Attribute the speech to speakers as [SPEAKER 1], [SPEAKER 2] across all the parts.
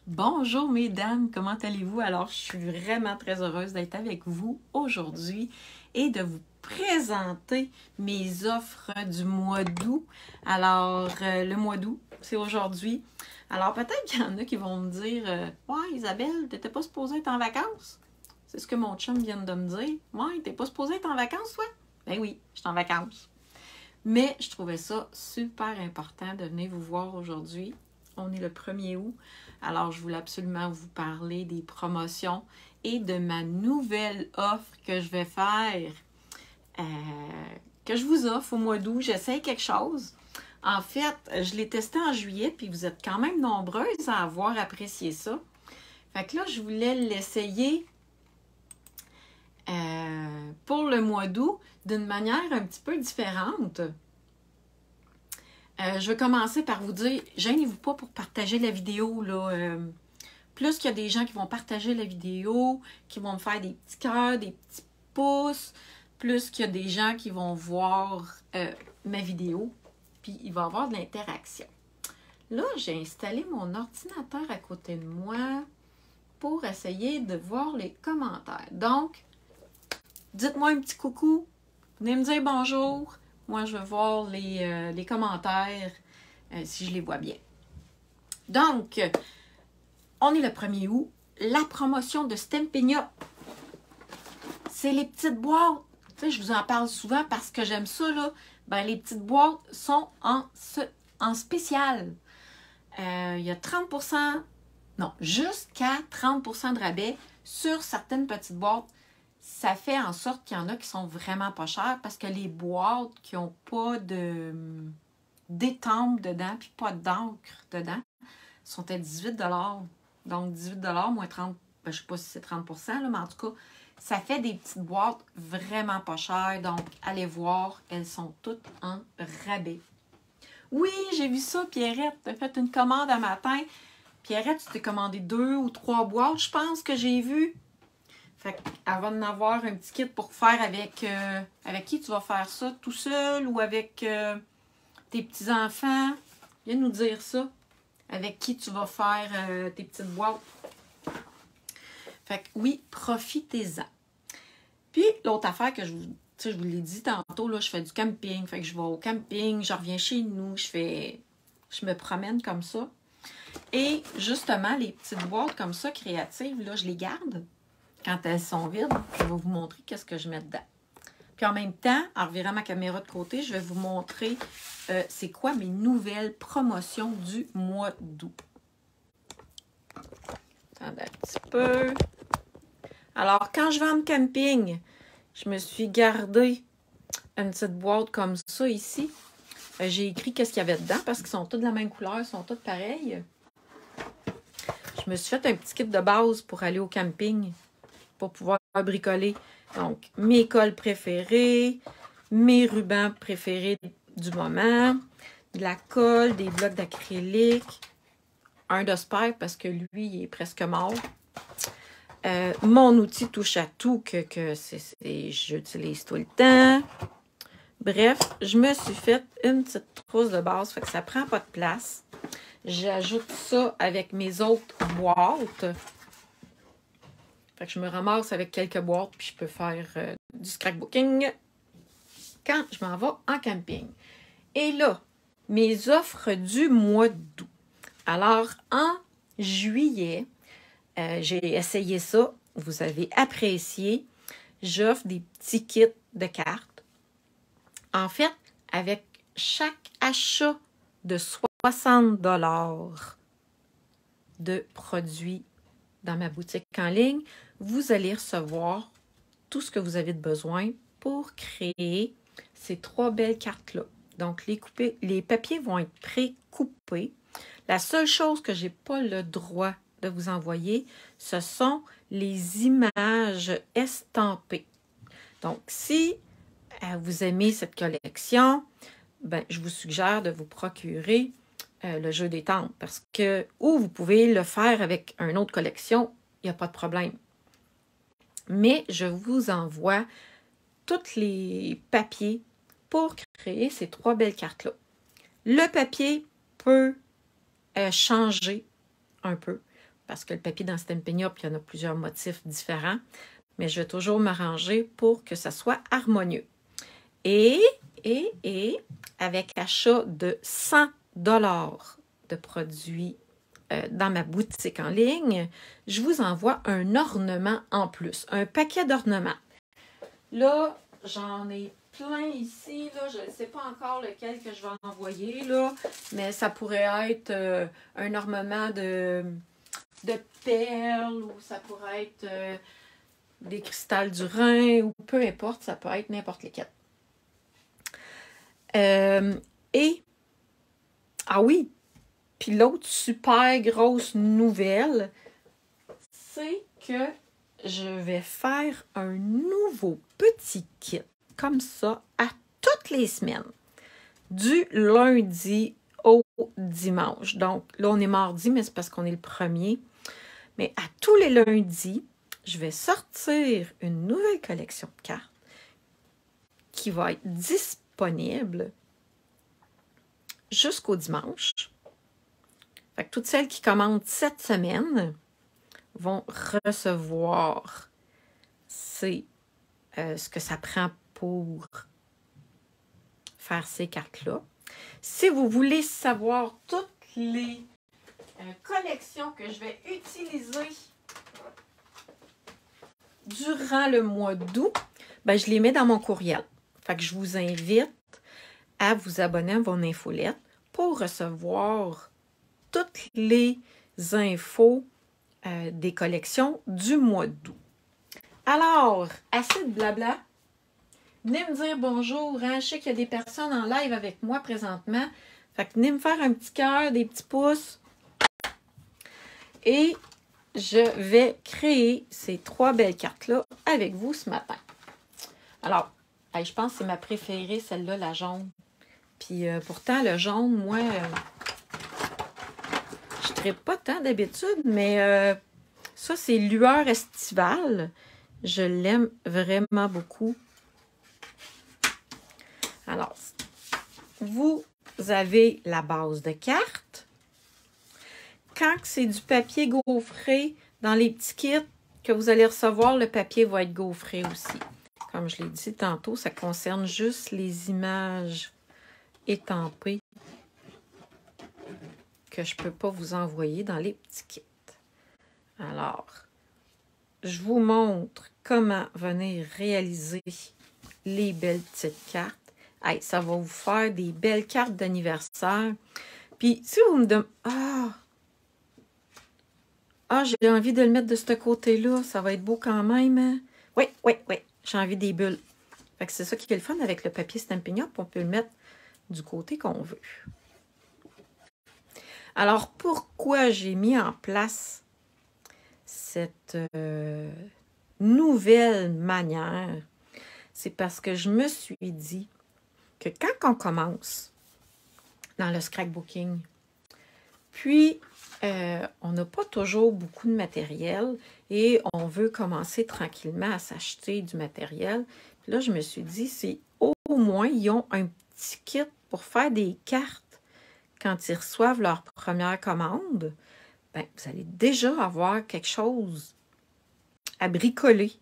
[SPEAKER 1] Bonjour mesdames, comment allez-vous? Alors, je suis vraiment très heureuse d'être avec vous aujourd'hui et de vous présenter mes offres du mois d'août. Alors, le mois d'août, c'est aujourd'hui. Alors, peut-être qu'il y en a qui vont me dire ouais, Isabelle, t'étais pas supposée être en vacances? C'est ce que mon chum vient de me dire. Ouais, t'es pas supposée être en vacances, toi? Ben oui, je suis en vacances. Mais je trouvais ça super important de venir vous voir aujourd'hui. On est le 1er août, alors je voulais absolument vous parler des promotions et de ma nouvelle offre que je vais faire, que je vous offre au mois d'août. J'essaie quelque chose. En fait, je l'ai testé en juillet, puis vous êtes quand même nombreuses à avoir apprécié ça. Fait que là, je voulais l'essayer pour le mois d'août d'une manière un petit peu différente. Je vais commencer par vous dire, gênez-vous pas pour partager la vidéo. Là, plus qu'il y a des gens qui vont partager la vidéo, qui vont me faire des petits cœurs, des petits pouces, plus qu'il y a des gens qui vont voir ma vidéo, puis il va y avoir de l'interaction. Là, j'ai installé mon ordinateur à côté de moi pour essayer de voir les commentaires. Donc, dites-moi un petit coucou, venez me dire bonjour. Moi, je vais voir les commentaires si je les vois bien. Donc, on est le 1er août. La promotion de Stampin' c'est les petites boîtes. Tu sais, je vous en parle souvent parce que j'aime ça, là. Ben, les petites boîtes sont en spécial. Il y a 30%, non, jusqu'à 30% de rabais sur certaines petites boîtes. Ça fait en sorte qu'il y en a qui sont vraiment pas chères parce que les boîtes qui n'ont pas d'étampe dedans puis pas d'encre dedans sont à 18 $. Donc 18 $ moins 30, ben, je ne sais pas si c'est 30%, là, mais en tout cas, ça fait des petites boîtes vraiment pas chères. Donc, allez voir, elles sont toutes en rabais. Oui, j'ai vu ça, Pierrette. Tu as fait une commande un matin. Pierrette, tu t'es commandé 2 ou 3 boîtes, je pense, que j'ai vu. Fait qu'elle va en avoir un petit kit pour faire avec qui tu vas faire ça, tout seul ou avec tes petits-enfants. Viens nous dire ça. Avec qui tu vas faire tes petites boîtes. Fait que oui, profitez-en. Puis, l'autre affaire que je vous l'ai dit tantôt, là, je fais du camping. Fait que je vais au camping, je reviens chez nous, je me promène comme ça. Et justement, les petites boîtes comme ça, créatives, là, je les garde. Quand elles sont vides, je vais vous montrer qu'est-ce que je mets dedans. Puis en même temps, en revirant ma caméra de côté, je vais vous montrer c'est quoi mes nouvelles promotions du mois d'août. Attendez un petit peu. Alors, quand je vais en camping, je me suis gardé une petite boîte comme ça ici. J'ai écrit qu'est-ce qu'il y avait dedans parce qu'ils sont tous de la même couleur, ils sont tous pareils. Je me suis fait un petit kit de base pour aller au camping, pour pouvoir bricoler. Donc, mes colles préférées, mes rubans préférés du moment, de la colle, des blocs d'acrylique, un de spare parce que lui, il est presque mort. Mon outil touche à tout que j'utilise tout le temps. Bref, je me suis fait une petite trousse de base, fait que ça prend pas de place. J'ajoute ça avec mes autres boîtes. Fait que je me ramasse avec quelques boîtes, puis je peux faire du scrapbooking quand je m'en vais en camping. Et là, mes offres du mois d'août. Alors, en juillet, j'ai essayé ça. Vous avez apprécié. J'offre des petits kits de cartes. En fait, avec chaque achat de 60 $ de produits dans ma boutique en ligne, vous allez recevoir tout ce que vous avez de besoin pour créer ces 3 belles cartes-là. Donc, les papiers vont être pré-coupés. La seule chose que je n'ai pas le droit de vous envoyer, ce sont les images estampées. Donc, si vous aimez cette collection, ben, je vous suggère de vous procurer le jeu des tentes parce que, ou vous pouvez le faire avec une autre collection, il n'y a pas de problème. Mais je vous envoie tous les papiers pour créer ces 3 belles cartes-là. Le papier peut changer un peu parce que le papier dans Stampin' Up, il y en a plusieurs motifs différents, mais je vais toujours m'arranger pour que ça soit harmonieux. Et avec l'achat de 100 $ de produits dans ma boutique en ligne, je vous envoie un ornement en plus, un paquet d'ornements. Là, j'en ai plein ici, là. Je ne sais pas encore lequel que je vais envoyer, là, mais ça pourrait être un ornement de perles ou ça pourrait être des cristals du Rhin ou peu importe, ça peut être n'importe lesquels. Ah oui, puis l'autre super grosse nouvelle, c'est que je vais faire un nouveau petit kit comme ça à toutes les semaines, du lundi au dimanche. Donc là, on est mardi, mais c'est parce qu'on est le 1er. Mais à tous les lundis, je vais sortir une nouvelle collection de cartes qui va être disponible jusqu'au dimanche. Fait que toutes celles qui commandent cette semaine vont recevoir ce que ça prend pour faire ces cartes-là. Si vous voulez savoir toutes les collections que je vais utiliser durant le mois d'août, ben, je les mets dans mon courriel. Fait que je vous invite à vous abonner à mon infolette pour recevoir toutes les infos des collections du mois d'août. Alors, assez de blabla. Venez me dire bonjour. Hein? Je sais qu'il y a des personnes en live avec moi présentement. Fait que venez me faire un petit cœur, des petits pouces. Et je vais créer ces 3 belles cartes-là avec vous ce matin. Alors, je pense que c'est ma préférée, celle-là, la jaune. Puis pourtant, le jaune, moi, je ne tripe pas tant d'habitude, mais ça, c'est lueur estivale. Je l'aime vraiment beaucoup. Alors, vous avez la base de cartes. Quand c'est du papier gaufré, dans les petits kits que vous allez recevoir, le papier va être gaufré aussi. Comme je l'ai dit tantôt, ça concerne juste les images étampées que je ne peux pas vous envoyer dans les petits kits. Alors, je vous montre comment venir réaliser les belles petites cartes. Hey, ça va vous faire des belles cartes d'anniversaire. Puis, si vous me demandez... Ah, j'ai envie de le mettre de ce côté-là. Ça va être beau quand même. Hein? Oui. J'ai envie des bulles. Fait que c'est ça qui est le fun avec le papier Stampin' Up. On peut le mettre du côté qu'on veut. Alors, pourquoi j'ai mis en place cette nouvelle manière? C'est parce que je me suis dit que quand on commence dans le scrapbooking, puis on n'a pas toujours beaucoup de matériel et on veut commencer tranquillement à s'acheter du matériel. Puis là, je me suis dit, c'est au moins, ils ont un petit kit pour faire des cartes quand ils reçoivent leur première commande. Ben, vous allez déjà avoir quelque chose à bricoler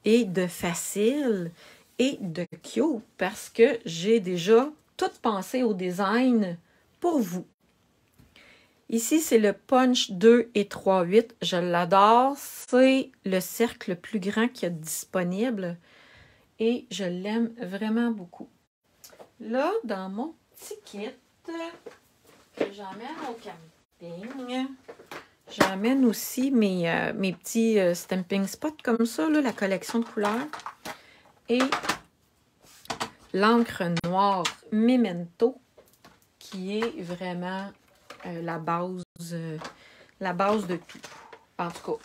[SPEAKER 1] et de facile et de cute parce que j'ai déjà tout pensé au design pour vous. Ici, c'est le Punch 2 et 3/8. Je l'adore. C'est le cercle le plus grand qu'il y a disponible. Et je l'aime vraiment beaucoup. Là, dans mon petit kit que j'emmène au camping, j'emmène aussi mes petits stamping spots comme ça, là, la collection de couleurs. Et l'encre noire Memento, qui est vraiment... la base de tout. En tout cas,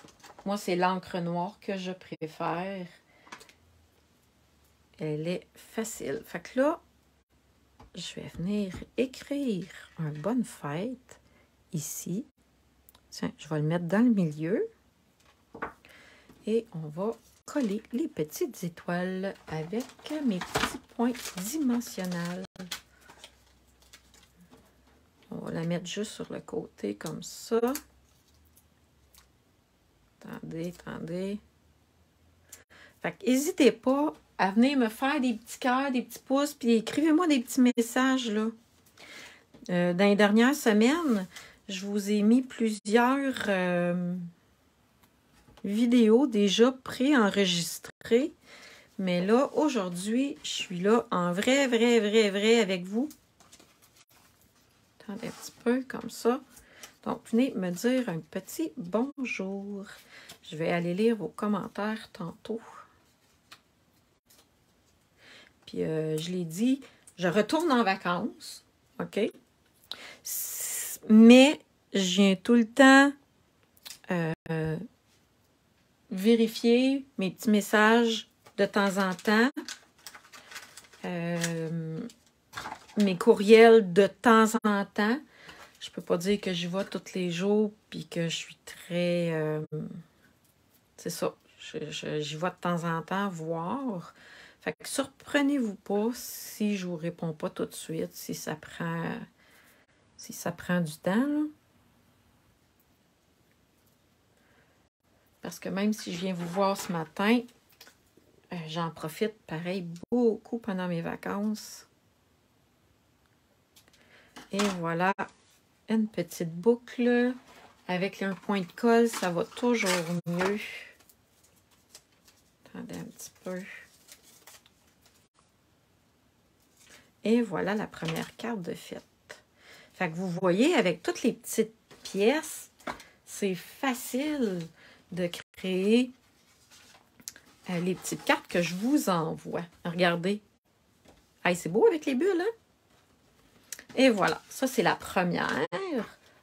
[SPEAKER 1] moi, c'est l'encre noire que je préfère. Elle est facile. Fait que là, je vais venir écrire un bonne fête ici. Tiens, je vais le mettre dans le milieu. Et on va coller les petites étoiles avec mes petits points dimensionnels. On va la mettre juste sur le côté comme ça. Attendez. Fait que n'hésitez pas à venir me faire des petits cœurs, des petits pouces, puis écrivez-moi des petits messages, là. Dans les dernières semaines, je vous ai mis plusieurs vidéos déjà préenregistrées. Mais là, aujourd'hui, je suis là en vrai avec vous. Attendez un petit peu, comme ça. Donc, venez me dire un petit bonjour. Je vais aller lire vos commentaires tantôt. Puis, je l'ai dit, je retourne en vacances, OK? Mais, je viens tout le temps vérifier mes petits messages de temps en temps. Mes courriels de temps en temps. Je peux pas dire que j'y vais tous les jours puis que je suis très... c'est ça. J'y vais de temps en temps voir. Fait que surprenez-vous pas si je vous réponds pas tout de suite, si ça prend du temps, là. Parce que même si je viens vous voir ce matin, j'en profite pareil beaucoup pendant mes vacances. Et voilà, une petite boucle avec un point de colle, ça va toujours mieux. Attendez un petit peu. Et voilà la première carte de fête. Fait que vous voyez, avec toutes les petites pièces, c'est facile de créer les petites cartes que je vous envoie. Regardez. Hey, c'est beau avec les bulles, hein? Et voilà, ça c'est la première.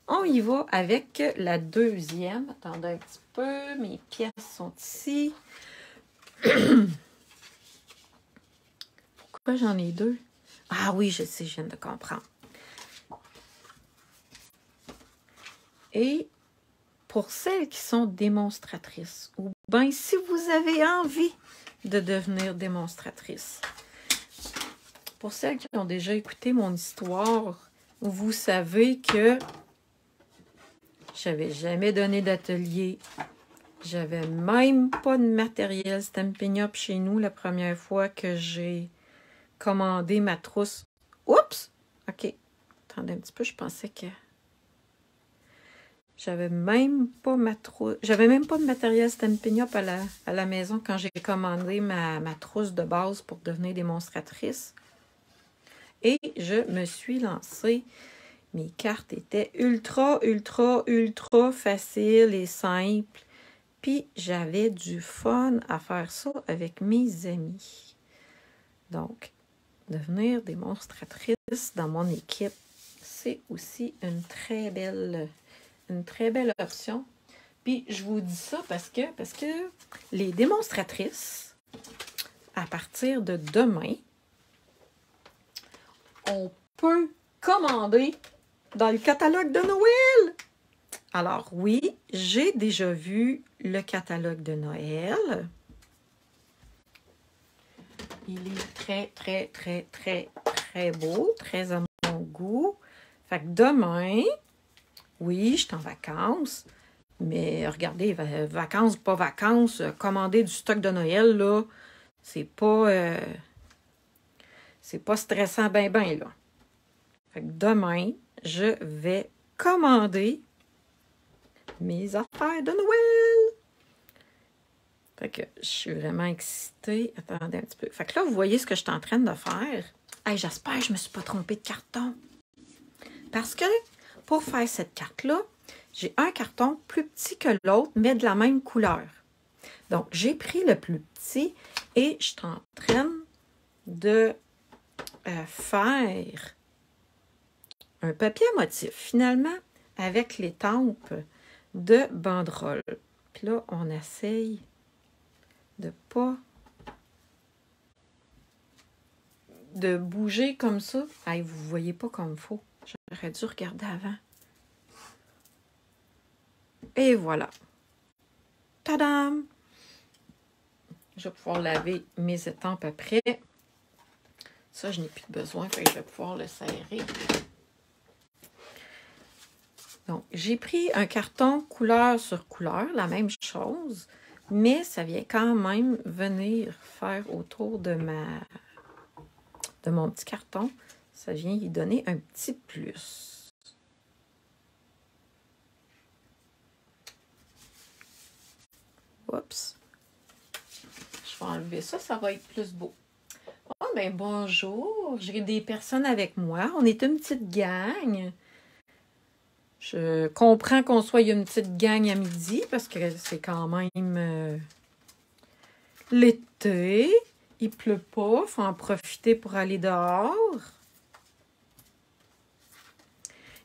[SPEAKER 1] On y va avec la deuxième. Attendez un petit peu, mes pièces sont ici. Pourquoi j'en ai deux? Ah oui, je sais, je viens de comprendre. Et pour celles qui sont démonstratrices, ou bien si vous avez envie de devenir démonstratrice, pour celles qui ont déjà écouté mon histoire, vous savez que j'avais jamais donné d'atelier. J'avais même pas de matériel Stampin' Up chez nous la première fois que j'ai commandé ma trousse. Oups! OK. Attendez un petit peu, je pensais que... J'avais même pas ma trousse. J'avais même pas de matériel Stampin' Up à la maison quand j'ai commandé ma trousse de base pour devenir démonstratrice. Et je me suis lancée. Mes cartes étaient ultra faciles et simples. Puis j'avais du fun à faire ça avec mes amis. Donc, devenir démonstratrice dans mon équipe, c'est aussi une très belle option. Puis je vous dis ça parce que les démonstratrices, à partir de demain, on peut commander dans le catalogue de Noël. Alors oui, j'ai déjà vu le catalogue de Noël. Il est très beau, très à mon goût. Fait que demain, oui, je suis en vacances, mais regardez, vacances, pas vacances, commander du stock de Noël, là, c'est pas stressant ben là. Fait que demain, je vais commander mes affaires de Noël. Fait que je suis vraiment excitée. Attendez un petit peu. Fait que là, vous voyez ce que je suis en train de faire. Hey, j'espère que je ne me suis pas trompée de carton. Parce que pour faire cette carte-là, j'ai un carton plus petit que l'autre, mais de la même couleur. Donc, j'ai pris le plus petit et je suis en train de faire un papier à motif, finalement, avec l'étampe de banderole. Puis là, on essaye de pas de bouger comme ça. Hey, vous ne voyez pas comme il faut. J'aurais dû regarder avant. Et voilà. Tadam! Je vais pouvoir laver mes étampes après. Ça, je n'ai plus de besoin, fait que je vais pouvoir le serrer. Donc, j'ai pris un carton couleur sur couleur, la même chose, mais ça vient quand même venir faire autour de mon petit carton. Ça vient y donner un petit plus. Oups. Je vais enlever ça, ça va être plus beau. Oh, ben bonjour, j'ai des personnes avec moi. On est une petite gang. Je comprends qu'on soit une petite gang à midi parce que c'est quand même l'été. Il pleut pas, il faut en profiter pour aller dehors.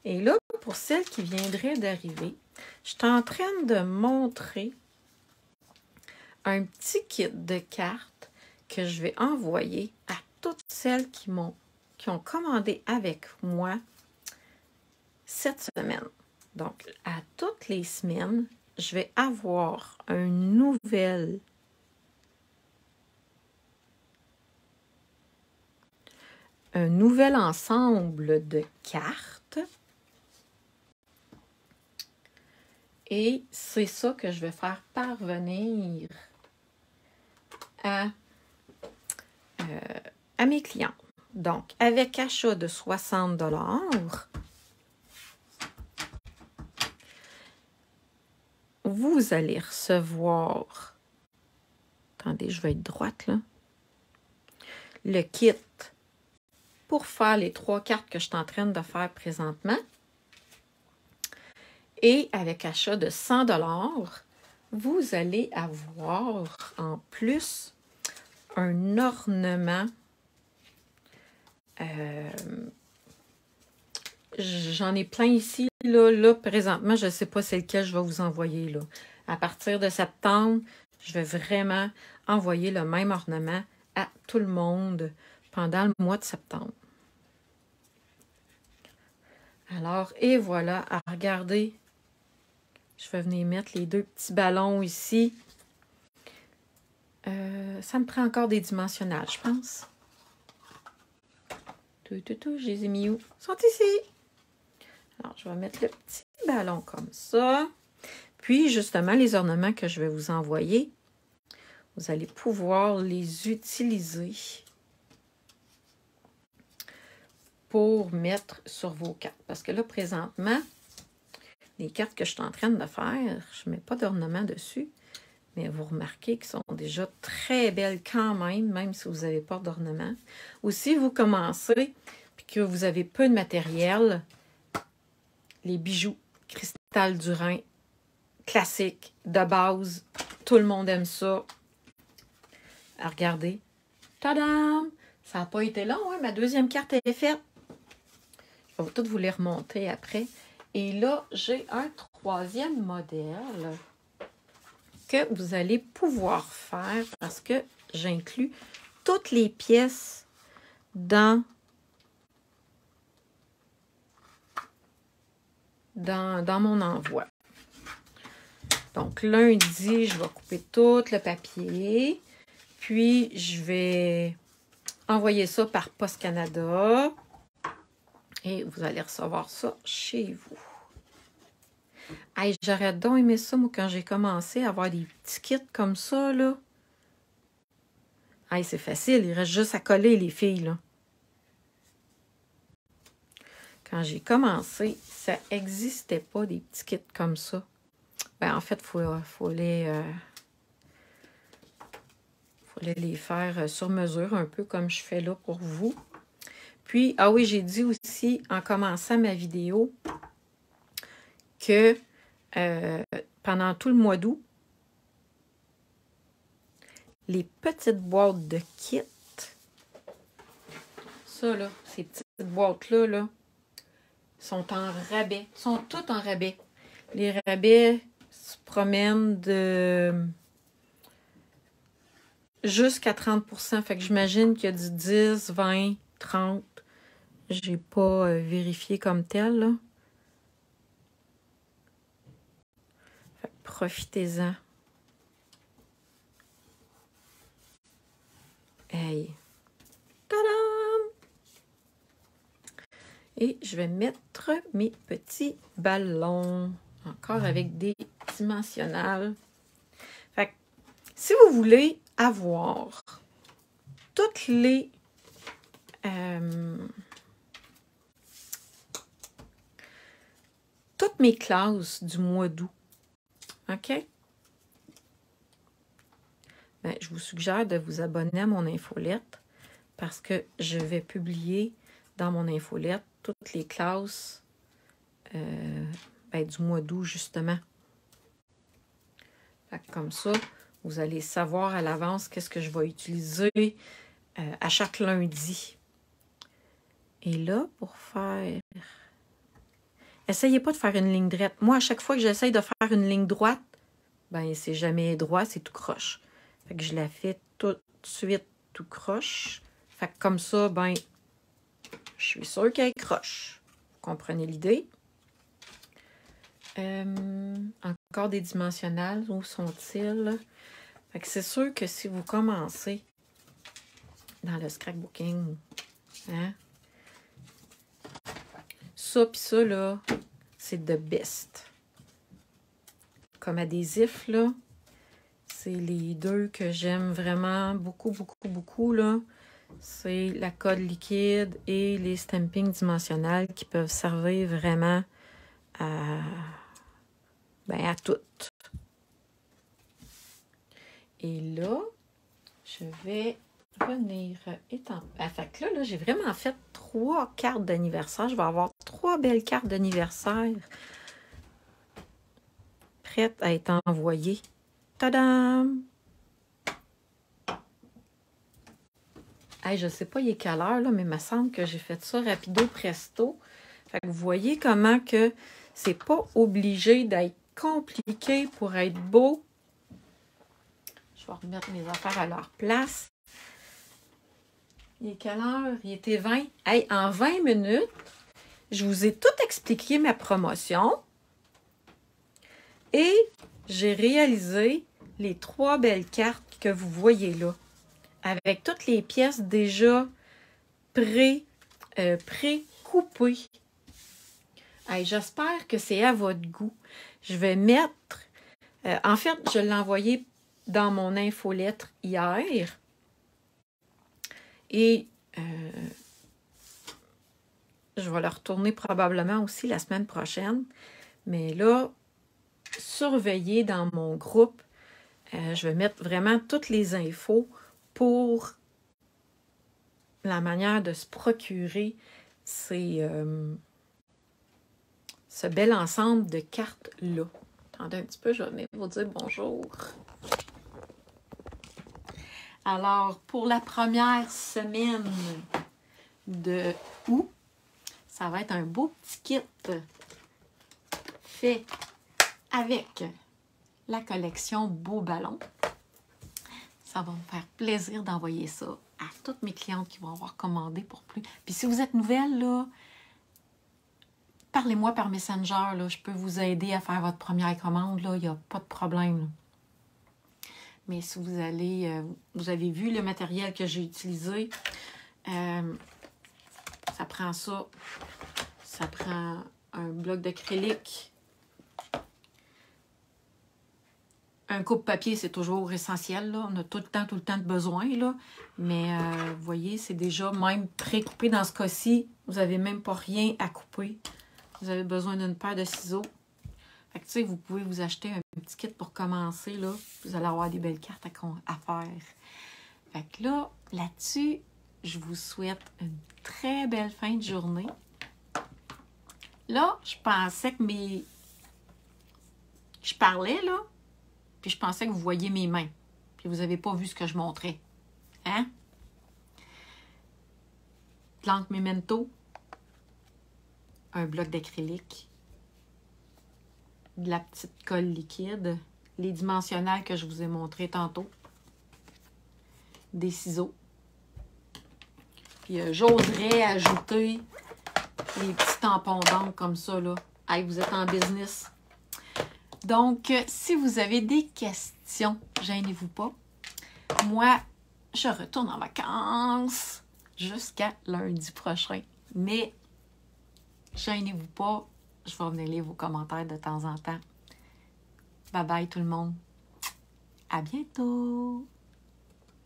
[SPEAKER 1] Et là, pour celles qui viendraient d'arriver, je suis en train de montrer un petit kit de cartes que je vais envoyer à toutes celles qui ont commandé avec moi cette semaine. Donc, à toutes les semaines, je vais avoir un nouvel ensemble de cartes. Et c'est ça que je vais faire parvenir à mes clients. Donc, avec achat de 60 $, vous allez recevoir, attendez, je vais être droite là, le kit pour faire les 3 cartes que je suis en train de faire présentement. Et avec achat de 100 $, vous allez avoir en plus un ornement. J'en ai plein ici. Là, présentement, je ne sais pas c'est lequel je vais vous envoyer. Là. À partir de septembre, je vais vraiment envoyer le même ornement à tout le monde pendant le mois de septembre. Alors, et voilà, à regarder. Je vais venir mettre les 2 petits ballons ici. Ça me prend encore des dimensionnels, je pense. Je les ai mis où? Ils sont ici. Alors, je vais mettre le petit ballon comme ça. Puis, justement, les ornements que je vais vous envoyer, vous allez pouvoir les utiliser pour mettre sur vos cartes. Parce que là, présentement, les cartes que je suis en train de faire, je ne mets pas d'ornement dessus. Mais vous remarquez qu'elles sont déjà très belles quand même si vous n'avez pas d'ornement. Ou si vous commencez et que vous avez peu de matériel, les bijoux cristal du Rhin, classiques, de base, tout le monde aime ça. Regardez. Tadam! Ça n'a pas été long, hein? Ma deuxième carte est faite. Je vais toutes vous les remonter après. Et là, j'ai un 3e modèle que vous allez pouvoir faire parce que j'inclus toutes les pièces dans mon envoi. Donc, lundi, je vais couper tout le papier. Puis, je vais envoyer ça par Post Canada. Et vous allez recevoir ça chez vous. Hey, j'aurais donc aimé ça, moi, quand j'ai commencé à avoir des petits kits comme ça, là. Hey, c'est facile, il reste juste à coller, les filles, là. Quand j'ai commencé, ça n'existait pas des petits kits comme ça. Ben, en fait, il faut les faire sur mesure, un peu comme je fais là pour vous. Puis, ah oui, j'ai dit aussi, en commençant ma vidéo, que pendant tout le mois d'août, les petites boîtes de kit, ça là, ces petites boîtes-là, là, sont en rabais. Sont toutes en rabais. Les rabais se promènent de jusqu'à 30%. Fait que j'imagine qu'il y a du 10, 20, 30. J'ai pas vérifié comme tel, là. Fait que profitez-en. Hey! Tadam! Et je je vais mettre mes petits ballons. Encore avec des dimensionnels. Fait que, si vous voulez avoir toutes les toutes mes classes du mois d'août, OK? Ben, je vous suggère de vous abonner à mon infolette parce que je vais publier dans mon infolette toutes les classes du mois d'août, justement. Fait que comme ça, vous allez savoir à l'avance qu'est-ce que je vais utiliser à chaque lundi. Et là, pour faire... Essayez pas de faire une ligne droite. Moi, à chaque fois que j'essaye de faire une ligne droite, ben c'est jamais droit, c'est tout croche. Fait que je la fais tout de suite tout croche. Fait que comme ça, ben, je suis sûre qu'elle croche. Vous comprenez l'idée? Encore des dimensionnels, où sont-ils? Fait que c'est sûr que si vous commencez dans le scrapbooking, hein, ça pis ça, là, c'est the best. Comme adhésif, là, c'est les deux que j'aime vraiment beaucoup, beaucoup, beaucoup, là. C'est la colle liquide et les stampings dimensionnels qui peuvent servir vraiment à toutes. Et là, je vais venir étamper. Fait que là, j'ai vraiment fait 3 cartes d'anniversaire. Je vais avoir 3 belles cartes d'anniversaire prêtes à être envoyées. Tadam! Hey, je sais pas il est quelle heure, là, mais il me semble que j'ai fait ça rapido presto. Fait que vous voyez comment que c'est pas obligé d'être compliqué pour être beau. Je vais remettre mes affaires à leur place. Il est quelle heure? Il était 20. Hey, en 20 minutes, je vous ai tout expliqué ma promotion. Et j'ai réalisé les 3 belles cartes que vous voyez là. Avec toutes les pièces déjà pré-coupées. Hey, j'espère que c'est à votre goût. Je vais mettre... en fait, je l'ai envoyé dans mon infolettre hier. Et je vais le retourner probablement aussi la semaine prochaine. Mais là, surveillez dans mon groupe. Je vais mettre vraiment toutes les infos pour la manière de se procurer ce bel ensemble de cartes-là. Attendez un petit peu, je vais venir vous dire bonjour. Alors, pour la première semaine de août, ça va être un beau petit kit fait avec la collection Beau Ballon. Ça va me faire plaisir d'envoyer ça à toutes mes clientes qui vont avoir commandé pour plus. Puis si vous êtes nouvelle, là, parlez-moi par Messenger. Là, je peux vous aider à faire votre première commande. Là, il n'y a pas de problème. Là. Mais si vous allez, vous avez vu le matériel que j'ai utilisé, ça prend ça. Ça prend un bloc d'acrylique. Un coupe-papier, c'est toujours essentiel. Là. On a tout le temps de besoin. Là. Mais vous voyez, c'est déjà même pré-coupé dans ce cas-ci. Vous n'avez même pas rien à couper. Vous avez besoin d'une paire de ciseaux. Fait que, tu sais, vous pouvez vous acheter un petit kit pour commencer. Là. Vous allez avoir des belles cartes à faire. Fait que là, là-dessus, je vous souhaite une très belle fin de journée. Là, je pensais que je parlais, là. Puis je pensais que vous voyiez mes mains. Puis vous n'avez pas vu ce que je montrais. Hein? Planque Memento. Un bloc d'acrylique. De la petite colle liquide. Les dimensionnels que je vous ai montrés tantôt. Des ciseaux. Puis j'oserais ajouter les petits tampons d'encre comme ça, là. Hey, vous êtes en business. Donc, si vous avez des questions, gênez-vous pas. Moi, je retourne en vacances jusqu'à lundi prochain. Mais Gênez-vous pas. Je vais venir lire vos commentaires de temps en temps. Bye bye tout le monde. À bientôt!